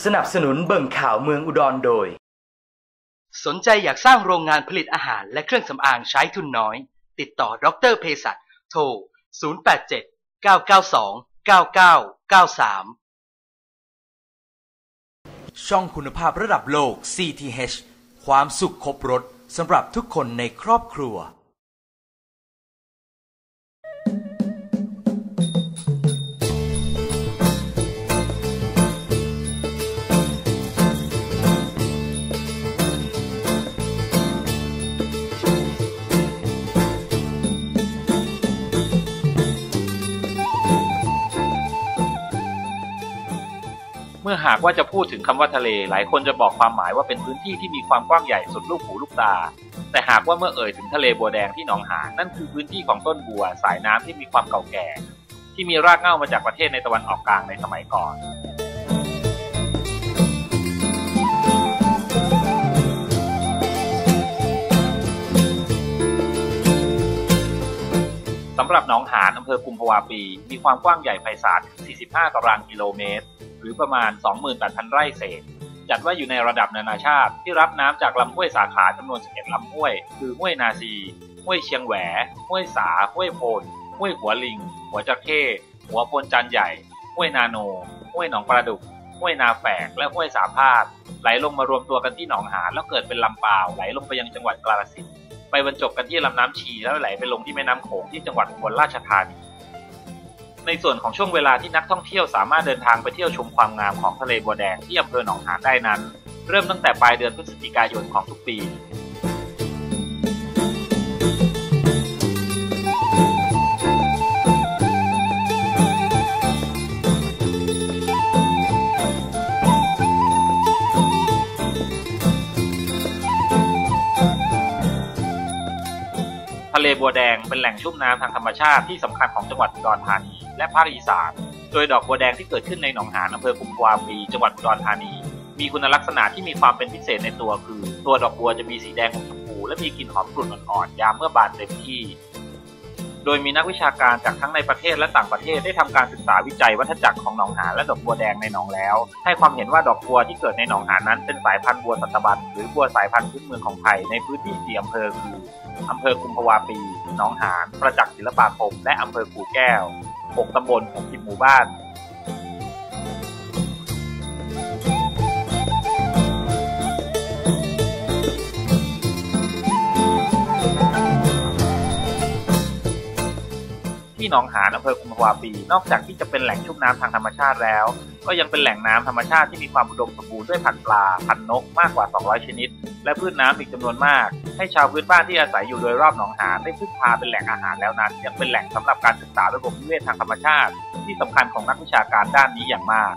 สนับสนุนเบิ่งข่าวเมืองอุดรโดยสนใจอยากสร้างโรงงานผลิตอาหารและเครื่องสำอางใช้ทุนน้อยติดต่อดร.เภสัชโทร0879929993ช่องคุณภาพระดับโลก CTH ความสุขครบรสสำหรับทุกคนในครอบครัวเมื่อหากว่าจะพูดถึงคำว่าทะเลหลายคนจะบอกความหมายว่าเป็นพื้นที่ที่มีความกว้างใหญ่สุดลูกหูลูกตาแต่หากว่าเมื่อเอ่ยถึงทะเลบัวแดงที่หนองหานนั่นคือพื้นที่ของต้นบัวสายน้ำที่มีความเก่าแก่ที่มีรากเหง้ามาจากประเทศในตะวันออกกลางในสมัยก่อนสำหรับหนองหานอำเภอกุมภาวาปีมีความกว้างใหญ่ไพศาลถึง45 ตารางกิโลเมตรหรือประมาณ 28,000 ไร่เศษจัดว่าอยู่ในระดับนานาชาติที่รับน้ำจากลำห้วยสาขาจำนวน11ลำห้วยคือห้วยนาซีห้วยเชียงแหวห้วยสาห้วยโพนห้วยหัวลิงหัวจระเข้หัวโพนจันใหญ่ห้วยนาโนห้วยหนองปลาดุกห้วยนาแฝกและห้วยสาพาดไหลลงมารวมตัวกันที่หนองหานแล้วเกิดเป็นลำปาวไหลลงไปยังจังหวัดกาฬสินธุ์ไปบรรจบกันที่ลำน้ำชีแล้วไหลไปลงที่แม่น้ำโขงที่จังหวัดอุบลราชธานีในส่วนของช่วงเวลาที่นักท่องเที่ยวสามารถเดินทางไปเที่ยวชมความงามของทะเลบัวแดงที่อำเภอหนองหานได้นั้นเริ่มตั้งแต่ปลายเดือนพฤศจิกายนของทุกปีทะเลบัวแดงเป็นแหล่งชุ่มน้ำทางธรรมชาติที่สำคัญของจังหวัดอุดรธานีและภาคอีสานโดยดอกบัวแดงที่เกิดขึ้นในหนองหานอำเภอกุมภาวาปีจังหวัดอุดรธานีมีคุณลักษณะที่มีความเป็นพิเศษในตัวคือตัวดอกบัวจะมีสีแดงอมชมพูและมีกลิ่นหอมกรุ่นอ่อนๆยามเมื่อบานเต็มที่โดยมีนักวิชาการจากทั้งในประเทศและต่างประเทศได้ทำการศึกษาวิจัยวัฏจักรของหนองหานและดอกบัวแดงในหนองแล้วให้ความเห็นว่าดอกบัวที่เกิดในหนองหานนั้นเป็นสายพันธุ์บัวสัตบันหรือบัวสายพันธุ์พื้นเมืองของไทยในพื้นที่4อำเภอคืออำเภอกุมภาวาปีหนองหานประจักษ์ศิลปาคมและอำเภอกู่แก้ว6 ตำบล 60 หมู่บ้านที่หนองหานอำเภอกุมภาวาปีนอกจากที่จะเป็นแหล่งชุ่มน้ำทางธรรมชาติแล้วก็ยังเป็นแหล่งน้ำธรรมชาติที่มีความอุดมสมบูรณ์ด้วยพันธุ์ปลาพันธุ์นกมากกว่า200ชนิดและพืชน้ำอีกจำนวนมากให้ชาวพื้นบ้านที่อาศัยอยู่โดยรอบหนองหานได้พึ่งพาเป็นแหล่งอาหารแล้วนั้นยังเป็นแหล่งสำหรับการศึกษาระบบนิเวศทางธรรมชาติที่สำคัญของนักวิชาการด้านนี้อย่างมาก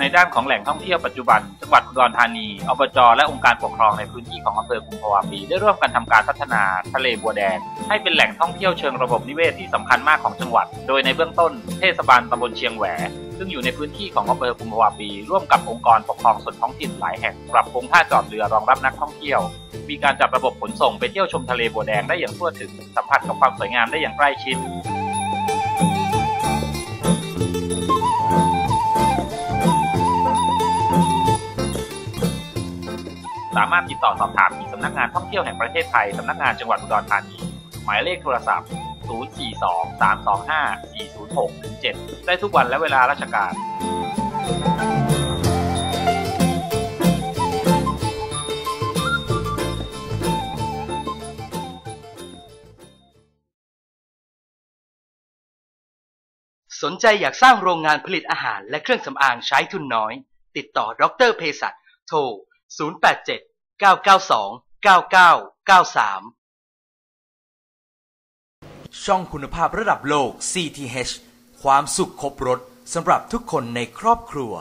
ในด้านของแหล่งท่องเที่ยวปัจจุบันจังหวัดอุดรธานีอบจ.และองค์การปกครองในพื้นที่ของอำเภอกุมภาวาปีได้ร่วมกันทำการพัฒนาทะเลบัวแดงให้เป็นแหล่งท่องเที่ยวเชิงระบบนิเวศที่สำคัญมากของจังหวัดโดยในเบื้องต้นเทศบาลตำบลเชียงแหวซึ่งอยู่ในพื้นที่ของอำเภอกุมภาวาปีร่วมกับองค์กรปกครองส่วนท้องถิ่นหลายแห่งปรับปรุงท่าจอดเรือรองรับนักท่องเที่ยวมีการจัดระบบขนส่งไปเที่ยวชมทะเลบัวแดงได้อย่างทั่วถึงสัมผัสกับความสวยงามได้อย่างใกล้ชิดสามารถติดต่อสอบถามที่สำนักงานท่องเที่ยวแห่งประเทศไทยสำนักงานจังหวัดอุดรธานีหมายเลขโทรศัพท์ 042-325-406-7 ได้ทุกวันและเวลาราชการสนใจอยากสร้างโรงงานผลิตอาหารและเครื่องสำอางใช้ทุนน้อยติดต่อดร.เภสัชโทร0879929993ช่องคุณภาพระดับโลก CTH ความสุขครบรสสำหรับทุกคนในครอบครัว